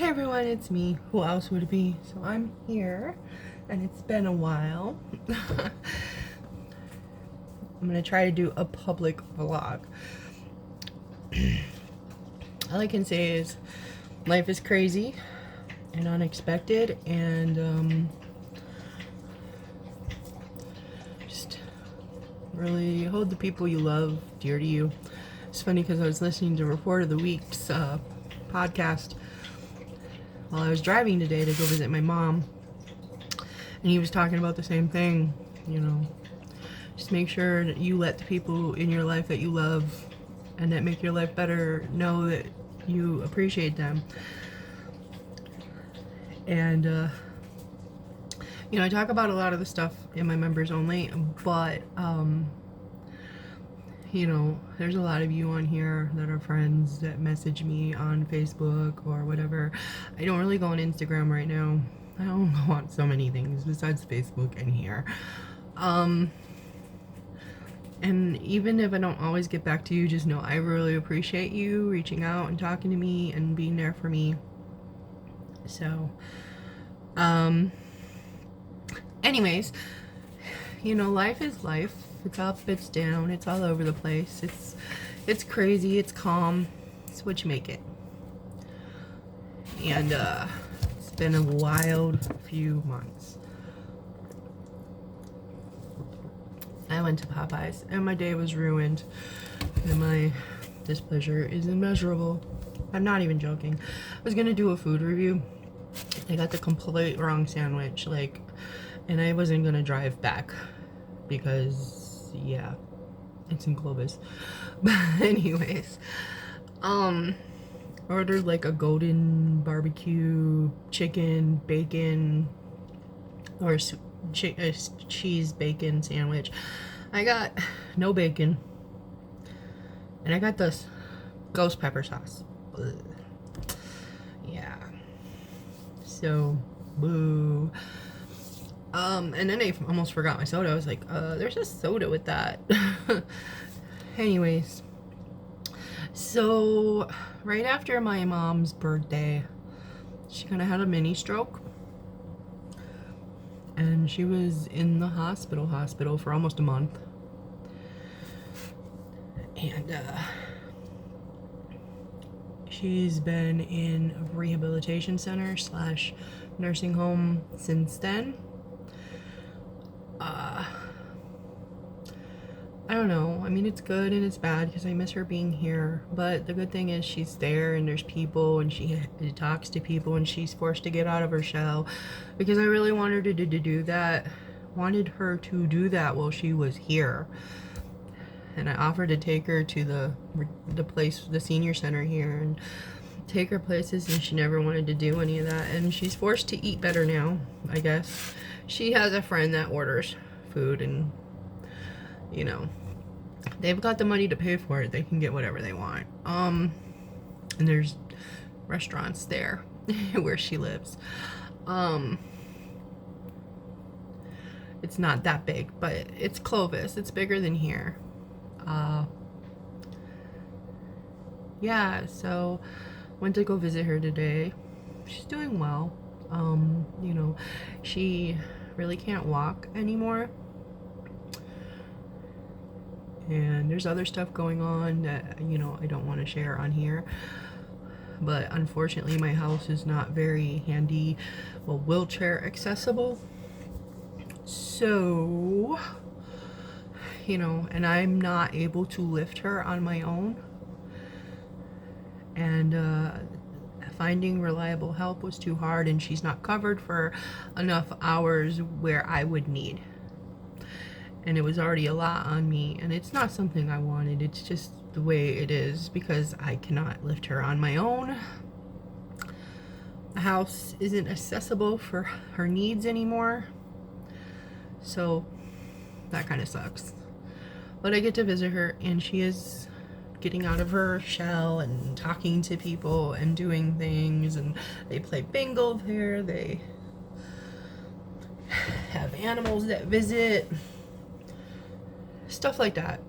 Hey everyone, it's me. Who else would it be? So I'm here, and it's been a while. I'm gonna try to do a public vlog. All I can say is life is crazy and unexpected, and just really hold the people you love dear to you. It's funny because I was listening to Report of the Week's podcast while I was driving today to go visit my mom, and he was talking about the same thing. Just make sure that you let the people in your life that you love and that make your life better know that you appreciate them. And I talk about a lot of the stuff in my members only, but there's a lot of you on here that are friends that message me on Facebook or whatever. I don't really go on Instagram right now. I don't go on so many things besides Facebook and here. And even if I don't always get back to you, just know I really appreciate you reaching out and talking to me and being there for me. So, anyways, life is life. It's up, it's down, it's all over the place. It's crazy, it's calm. It's what you make it. And it's been a wild few months. I went to Popeyes and my day was ruined, and my displeasure is immeasurable. I'm not even joking. I was gonna do a food review. I got the complete wrong sandwich, and I wasn't gonna drive back because yeah, it's in Clovis. But anyways, ordered a golden barbecue chicken bacon or cheese bacon sandwich. I got no bacon, and I got this ghost pepper sauce. Ugh. Yeah, so boo. And then I almost forgot my soda. I was like, there's a soda with that. Anyways, so right after my mom's birthday, she kind of had a mini stroke, and she was in the hospital for almost a month. And she's been in a rehabilitation center / nursing home since then. I don't know. I mean, it's good and it's bad because I miss her being here. But the good thing is she's there and there's people and she talks to people and she's forced to get out of her shell, because I really wanted her to do that. Wanted her to do that while she was here. And I offered to take her to the place, the senior center here, and take her places, and she never wanted to do any of that. And she's forced to eat better now, I guess. She has a friend that orders food, and they've got the money to pay for it. They can get whatever they want. And there's restaurants there where she lives. It's not that big, but it's Clovis. It's bigger than here. Yeah, so went to go visit her today. She's doing well. She really can't walk anymore. And there's other stuff going on that, I don't want to share on here. But unfortunately, my house is not very handy, wheelchair accessible. So, and I'm not able to lift her on my own. And finding reliable help was too hard, and she's not covered for enough hours where I would need. And it was already a lot on me, and it's not something I wanted. It's just the way it is because I cannot lift her on my own. The house isn't accessible for her needs anymore, so that kind of sucks. But I get to visit her, and she is getting out of her shell and talking to people and doing things, and they play bingo there. They have animals that visit, stuff like that.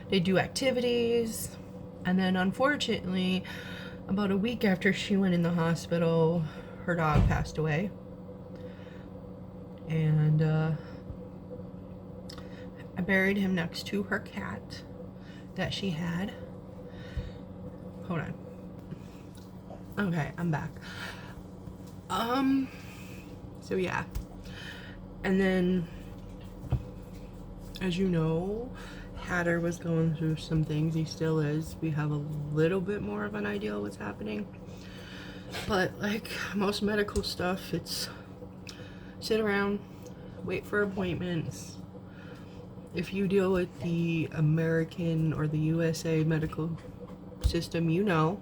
They do activities, and then unfortunately about a week after she went in the hospital, her dog passed away. And I buried him next to her cat that she had. Hold on. Okay, I'm back. So yeah. And then, as you know, Hatter was going through some things. He still is. We have a little bit more of an idea of what's happening. But like most medical stuff, it's sit around, wait for appointments. If you deal with the American or the USA medical system, you know,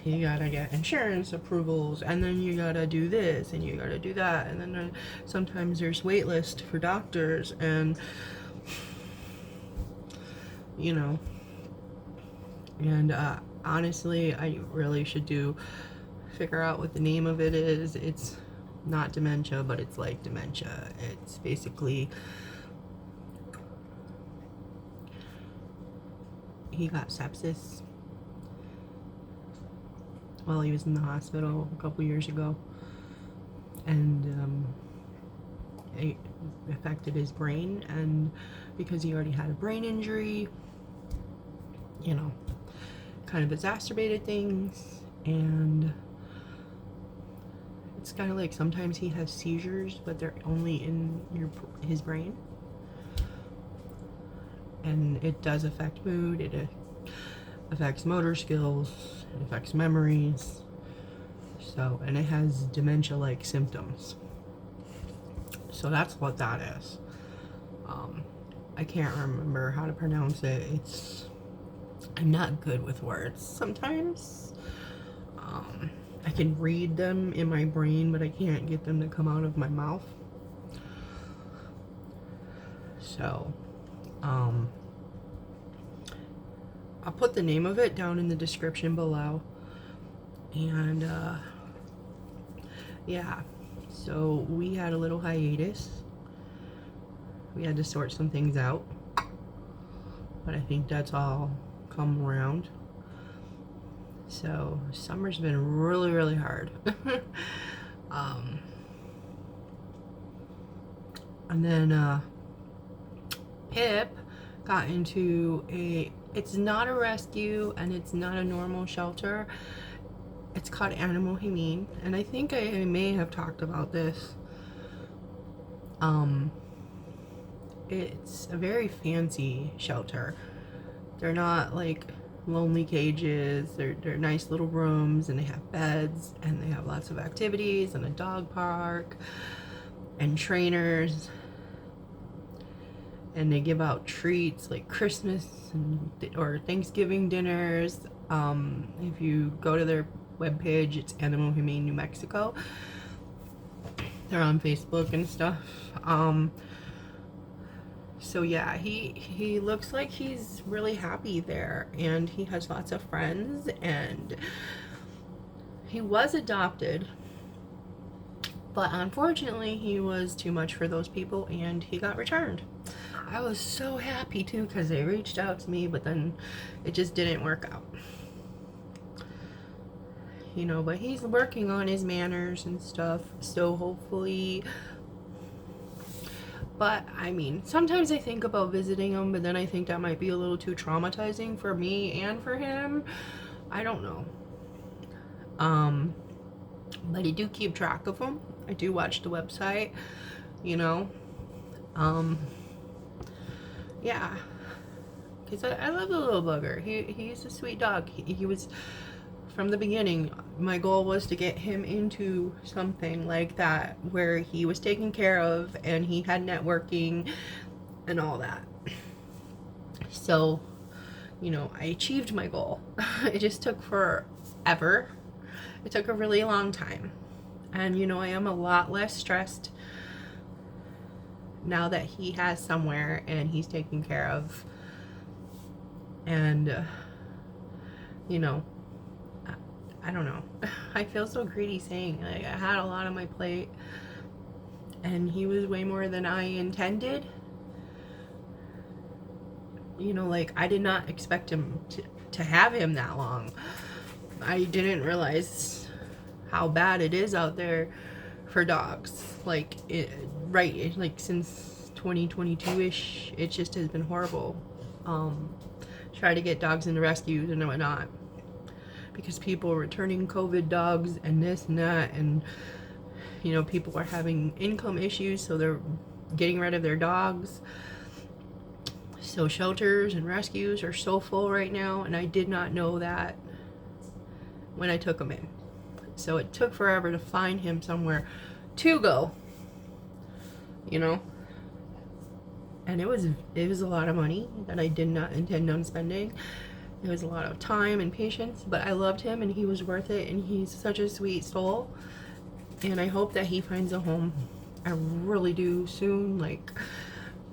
you gotta get insurance approvals, and then you gotta do this, and you gotta do that, and then sometimes there's wait list for doctors, and you know, and honestly, I really should figure out what the name of it is. It's not dementia, but it's like dementia. It's basically, he got sepsis while he was in the hospital a couple years ago, and it affected his brain, and because he already had a brain injury, you know, kind of exacerbated things. And it's kind of like sometimes he has seizures, but they're only in his brain, and it does affect mood, it affects motor skills, it affects memories. So, and it has dementia-like symptoms. So that's what that is. I can't remember how to pronounce it. I'm not good with words sometimes. I can read them in my brain, but I can't get them to come out of my mouth. So, I'll put the name of it down in the description below. And, yeah. So, we had a little hiatus. We had to sort some things out. But I think that's all come around. So, summer's been really, really hard. And then, Pip got into it's not a rescue and it's not a normal shelter. It's called Animal Humane, and I think I may have talked about this. It's a very fancy shelter. They're not like lonely cages. They're nice little rooms, and they have beds, and they have lots of activities, and a dog park, and trainers, and they give out treats like Christmas or Thanksgiving dinners. If you go to their webpage, it's Animal Humane New Mexico. They're on Facebook and stuff. So yeah, he looks like he's really happy there, and he has lots of friends, and he was adopted, but unfortunately he was too much for those people, and he got returned. I was so happy too, because they reached out to me, but then it just didn't work out. You know, but he's working on his manners and stuff, so hopefully. But I mean, sometimes I think about visiting him, but then I think that might be a little too traumatizing for me and for him. I don't know. But I do keep track of him. I do watch the website, you know. Yeah, because I love the little bugger. He's a sweet dog. He was, from the beginning, my goal was to get him into something like that where he was taken care of and he had networking and all that. So, you know, I achieved my goal. It just took forever. It took a really long time. And, you know, I am a lot less stressed now that he has somewhere and he's taken care of. And, you know, I don't know. I feel so greedy saying, like, I had a lot on my plate, and he was way more than I intended. You know, like, I did not expect him to have him that long. I didn't realize how bad it is out there for dogs. Like, like since 2022-ish, it just has been horrible. Try to get dogs into rescues and whatnot, because people are returning COVID dogs and this and that, and you know, people are having income issues, so they're getting rid of their dogs. So shelters and rescues are so full right now, and I did not know that when I took him in. So it took forever to find him somewhere to go, you know. And it was a lot of money that I did not intend on spending. It was a lot of time and patience, but I loved him and he was worth it, and he's such a sweet soul. And I hope that he finds a home. I really do soon. Like,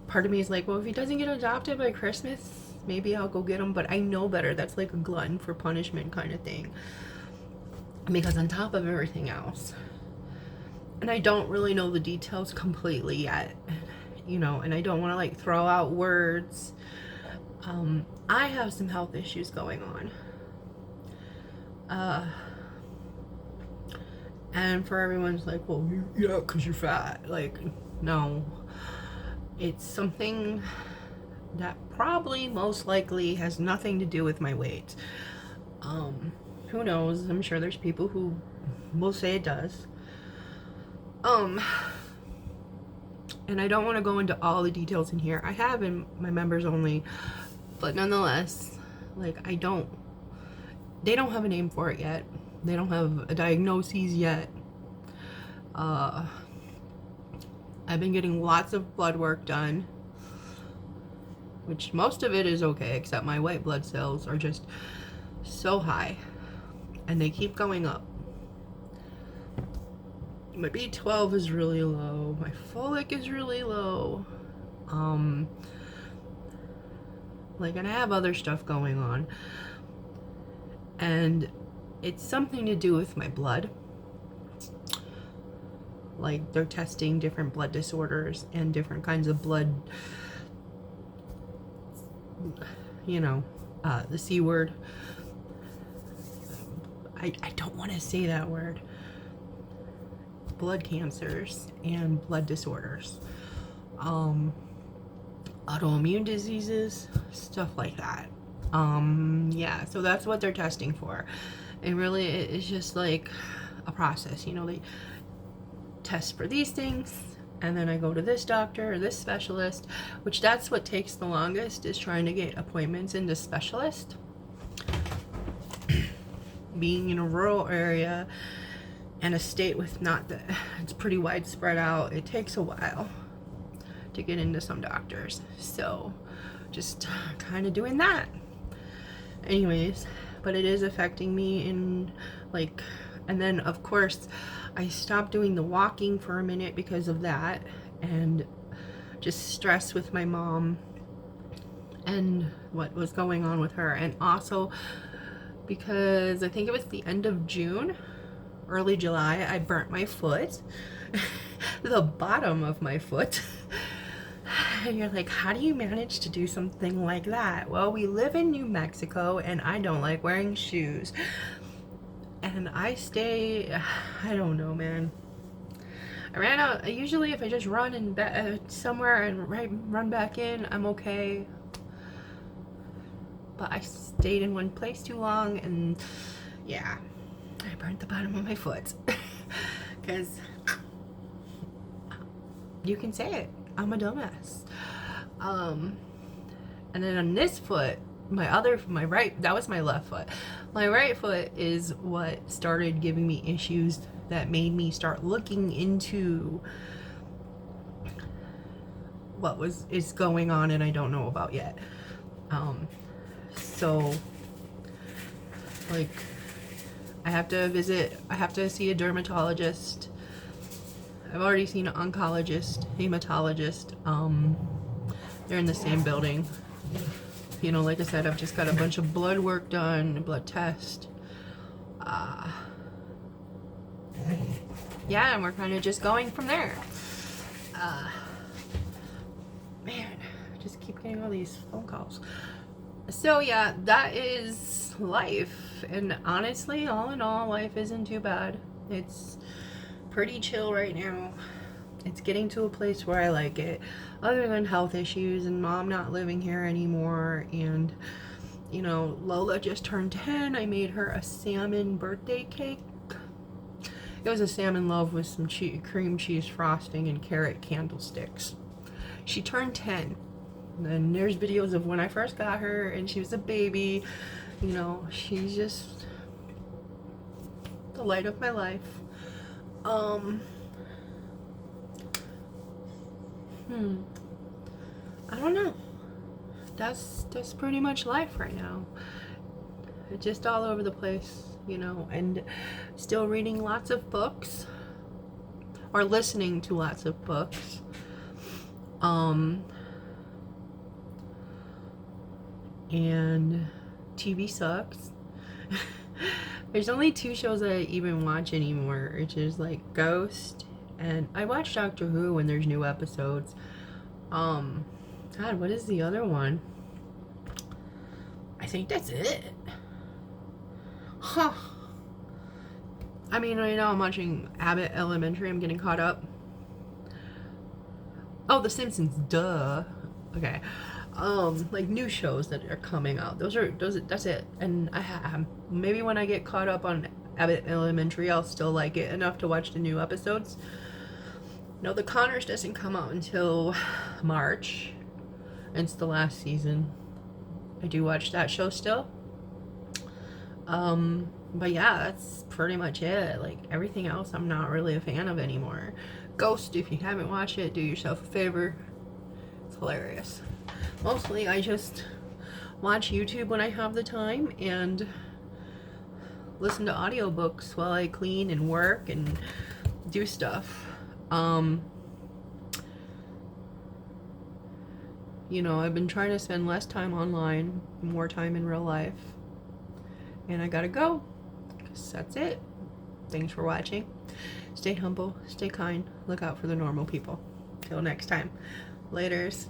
part of me is like, well, if he doesn't get adopted by Christmas, maybe I'll go get him, but I know better. That's like a glutton for punishment kind of thing. Because on top of everything else, and I don't really know the details completely yet, you know, and I don't want to like throw out words. I have some health issues going on. And for everyone's like, well, yeah, because you're fat. Like, no. It's something that probably most likely has nothing to do with my weight. Who knows? I'm sure there's people who will say it does. And I don't want to go into all the details in here. I have in my members only, but nonetheless, like, they don't have a name for it yet. They don't have a diagnosis yet. I've been getting lots of blood work done, which most of it is okay, except my white blood cells are just so high, and they keep going up. My B12 is really low. My folic is really low. Like, and I have other stuff going on, and it's something to do with my blood. Like, they're testing different blood disorders and different kinds of blood, you know, the C word. I don't want to say that word. Blood cancers and blood disorders. Autoimmune diseases, stuff like that. Yeah, so that's what they're testing for. And really, it's just like a process, you know. They test for these things, and then I go to this doctor or this specialist, which that's what takes the longest, is trying to get appointments into specialist. Being in a rural area and a state with it's pretty widespread out, it takes a while to get into some doctors. So just kind of doing that. Anyways, but it is affecting me in, like, and then of course I stopped doing the walking for a minute because of that, and just stress with my mom and what was going on with her, and also because I think it was the end of June, early July, I burnt my foot, the bottom of my foot. And you're like, how do you manage to do something like that? Well, we live in New Mexico, and I don't like wearing shoes. And I don't know, man. I ran out. Usually if I just run in somewhere and run back in, I'm okay. But I stayed in one place too long, and yeah, I burnt the bottom of my foot. Because you can say it, I'm a dumbass. And then on this foot, that was my left foot. My right foot is what started giving me issues that made me start looking into what is going on, and I don't know about yet. So, like, I have to see a dermatologist. I've already seen an oncologist, hematologist. They're in the same building. You know, like I said, I've just got a bunch of blood work done, blood test. Yeah, and we're kind of just going from there. Man, just keep getting all these phone calls. So yeah, that is life. And honestly, all in all, life isn't too bad. It's pretty chill right now. It's getting to a place where I like it, other than health issues and mom not living here anymore. And you know, Lola just turned 10. I made her a salmon birthday cake. It was a salmon loaf with some cream cheese frosting and carrot candlesticks. She turned 10. And there's videos of when I first got her and she was a baby. You know, she's just the light of my life. I don't know. That's pretty much life right now. It's just all over the place, you know, and still reading lots of books or listening to lots of books. And TV sucks. There's only 2 shows that I even watch anymore, which is like Ghost, and I watch Doctor Who when there's new episodes. God, what is the other one? I think that's it. Huh. I mean, right now I'm watching Abbott Elementary. I'm getting caught up. Oh, The Simpsons, duh. Okay. Like new shows that are coming out. That's it. And I have, maybe when I get caught up on Abbott Elementary, I'll still like it enough to watch the new episodes. No, The Connors doesn't come out until March. It's the last season. I do watch that show still. But yeah, that's pretty much it. Like everything else I'm not really a fan of anymore. Ghost, if you haven't watched it, do yourself a favor. It's hilarious. Mostly I just watch YouTube when I have the time and listen to audiobooks while I clean and work and do stuff. You know, I've been trying to spend less time online, more time in real life. And I gotta go. 'Cause that's it. Thanks for watching. Stay humble, stay kind, look out for the normal people. Till next time. Laters.